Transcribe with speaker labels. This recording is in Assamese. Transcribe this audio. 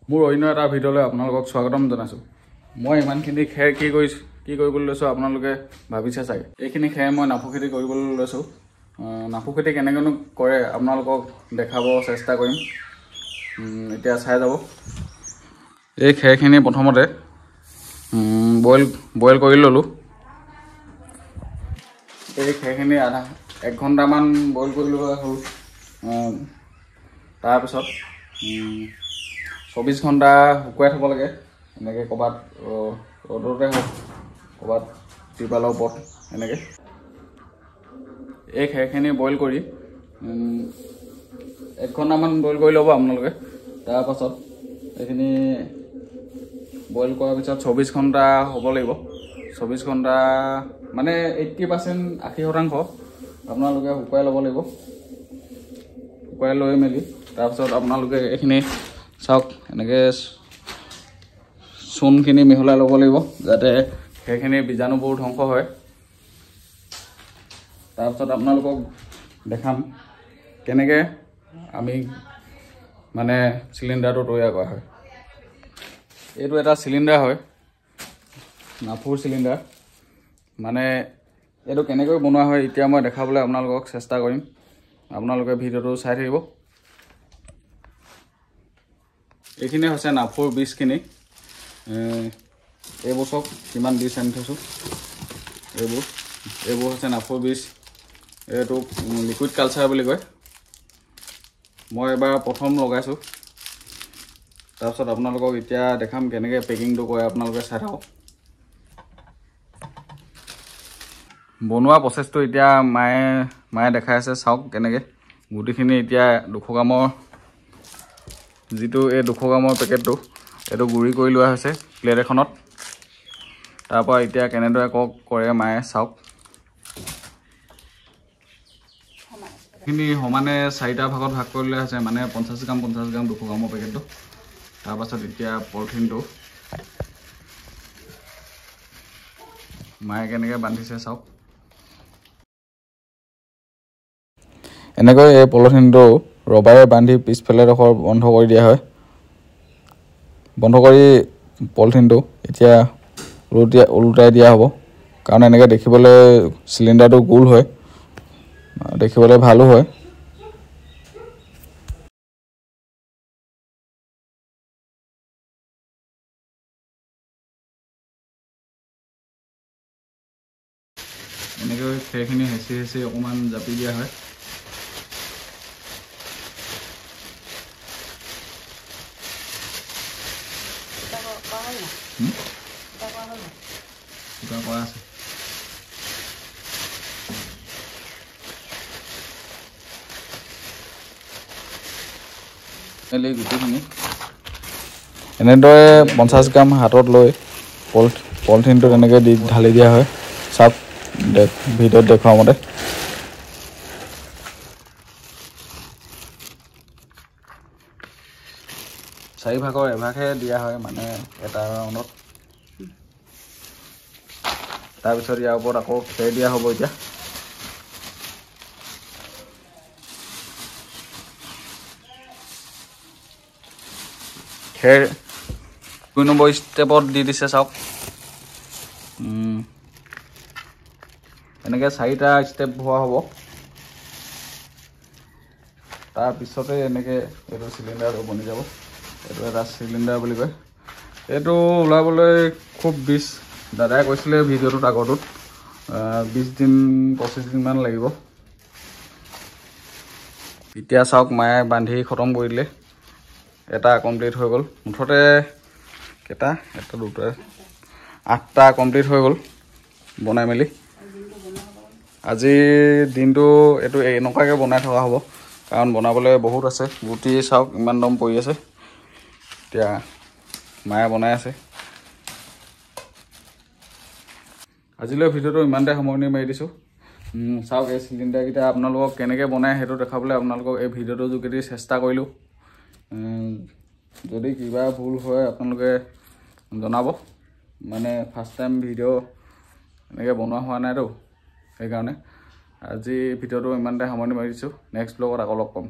Speaker 1: মোৰ অন্য এটা ভিডিঅ'লৈ আপোনালোকক স্বাগতম জনাইছোঁ। মই ইমানখিনি খেৰ কি কৰিবলৈ লৈছোঁ আপোনালোকে ভাবিছে চাগে। এইখিনি খেৰ মই নাফু খেতি কৰিবলৈ লৈছোঁ। নাফু খেতি কেনেকৈনো কৰে আপোনালোকক দেখাব চেষ্টা কৰিম। এতিয়া চাই যাব। এই খেৰখিনি প্ৰথমতে বইল কৰি ল'লোঁ। এই খেৰখিনি 1 ঘণ্টামান বইল কৰি লোৱা হ'ল। তাৰপিছত 24 ঘণ্টা শুকুৱাই থ'ব লাগে। এনেকৈ ক'ৰবাত ৰ'দতে হওক, ক'ৰবাত ত্ৰিপালৰ ওপৰত এনেকৈ। এই খেৰখিনি বইল কৰি 1 ঘণ্টামান বইল কৰি ল'ব আপোনালোকে। তাৰপাছত এইখিনি বইল কৰাৰ পিছত 24 ঘণ্টা হ'ব লাগিব। 24 ঘণ্টা মানে 80% আপোনালোকে শুকুৱাই ল'ব লাগিব। শুকুৱাই লৈ মেলি তাৰপিছত আপোনালোকে এইখিনি চাওক, এনেকৈ চূণখিনি মিহলাই ল'ব লাগিব যাতে সেইখিনি বীজাণুবোৰ ধ্বংস হয়। তাৰপিছত আপোনালোকক দেখাম কেনেকৈ আমি মানে চিলিণ্ডাৰটো তৈয়াৰ কৰা হয়। এইটো এটা চিলিণ্ডাৰ হয়, নাফুৰ চিলিণ্ডাৰ। মানে এইটো কেনেকৈ বনোৱা হয় এতিয়া মই দেখাবলৈ আপোনালোকক চেষ্টা কৰিম। আপোনালোকে ভিডিঅ'টো চাই থাকিব। এইখিনি হৈছে নাফুৰ বীজখিনি। এইবোৰ চব কিমান বীজ আনি থৈছোঁ। এইবোৰ হৈছে নাফুৰ বীজ। এইটো লিকুইড কালচাৰ বুলি কয়। মই এবাৰ প্ৰথম লগাইছোঁ। তাৰপিছত আপোনালোকক এতিয়া দেখাম কেনেকৈ পেকিংটো কৰে, আপোনালোকে চাই থাকক। বনোৱা প্ৰচেছটো এতিয়া মায়ে দেখাই আছে, চাওক কেনেকৈ গুটিখিনি এতিয়া 200 গ্ৰামৰ যিটো এই 200 গ্ৰামৰ পেকেটটো এইটো গুড়ি কৰি লোৱা হৈছে প্লেট এখনত। তাৰপৰা এতিয়া কেনেদৰে কৰে মায়ে চাওক। এইখিনি সমানে 4টা ভাগত ভাগ কৰি লোৱা হৈছে, মানে 50 গ্ৰাম 200 গ্ৰামৰ পেকেটটো। তাৰপাছত এতিয়া পলিথিনটো মায়ে কেনেকৈ বান্ধিছে চাওক। এনেকৈ এই পলিথিনটো ৰবাৰে বান্ধি পিছফালে ডোখৰ বন্ধ কৰি দিয়া হয়। বন্ধ কৰি পলিথিনটো এতিয়া ওলোটাই দিয়া হ'ব, কাৰণ এনেকৈ দেখিবলৈ চিলিণ্ডাৰটো গোল হয়, দেখিবলৈ ভালো হয়। এনেকৈ খেৰখিনি হেঁচি অকণমান জাপি দিয়া হয়। কৰা আছে। গুটিখিনি এনেদৰে 50 গ্ৰাম হাতত লৈ পলিথিনটো তেনেকৈ ঢালি দিয়া হয়। চাওক ভিডিঅ'ত দেখুওৱা মতে। এভাগহে দিয়া হয়, মানে এটা ৰাউণ্ডত। তাৰপিছত ইয়াৰ ওপৰত আকৌ খেৰ দিয়া হ'ব। এতিয়া খেৰ 2 নম্বৰ ষ্টেপত দি দিছে চাওক। এনেকৈ 4টা ষ্টেপ হোৱা হ'ব। তাৰপিছতে এনেকৈ এইটো চিলিণ্ডাৰটো বনি যাব। এইটো এটা চিলিণ্ডাৰ বুলি কয়। এইটো ওলাবলৈ খুব দাদাই কৈছিলে ভিডিঅ'টোত আগৰটোত 20 দিন 25 দিনমান লাগিব। এতিয়া চাওক মায়ে বান্ধি খতম কৰি দিলে। এটা কমপ্লিট হৈ গ'ল। মুঠতে কেইটা, 1 2 8টা কমপ্লিট হৈ গ'ল বনাই মেলি। আজিৰ দিনটো এইটো এনেকুৱাকৈ বনাই থকা হ'ব, কাৰণ বনাবলৈ বহুত আছে। গুটি চাওক ইমান দম পৰি আছে। এতিয়া মায়ে বনাই আছে। আজিলৈ ভিডিঅ'টো ইমানতে সামৰণি মাৰি দিছোঁ। চাওক এই চিলিণ্ডাৰকেইটা আপোনালোকক কেনেকৈ বনায় সেইটো দেখাবলৈ আপোনালোকক এই ভিডিঅ'টোৰ যোগেদি চেষ্টা কৰিলোঁ। যদি কিবা ভুল হয় আপোনালোকে জনাব। মানে ফাৰ্ষ্ট টাইম ভিডিঅ' এনেকৈ বনোৱা হোৱা নাইতো, সেইকাৰণে আজি ভিডিঅ'টো ইমানতে সামৰণি মাৰি দিছোঁ। নেক্সট ব্লগত আকৌ লগ পাম।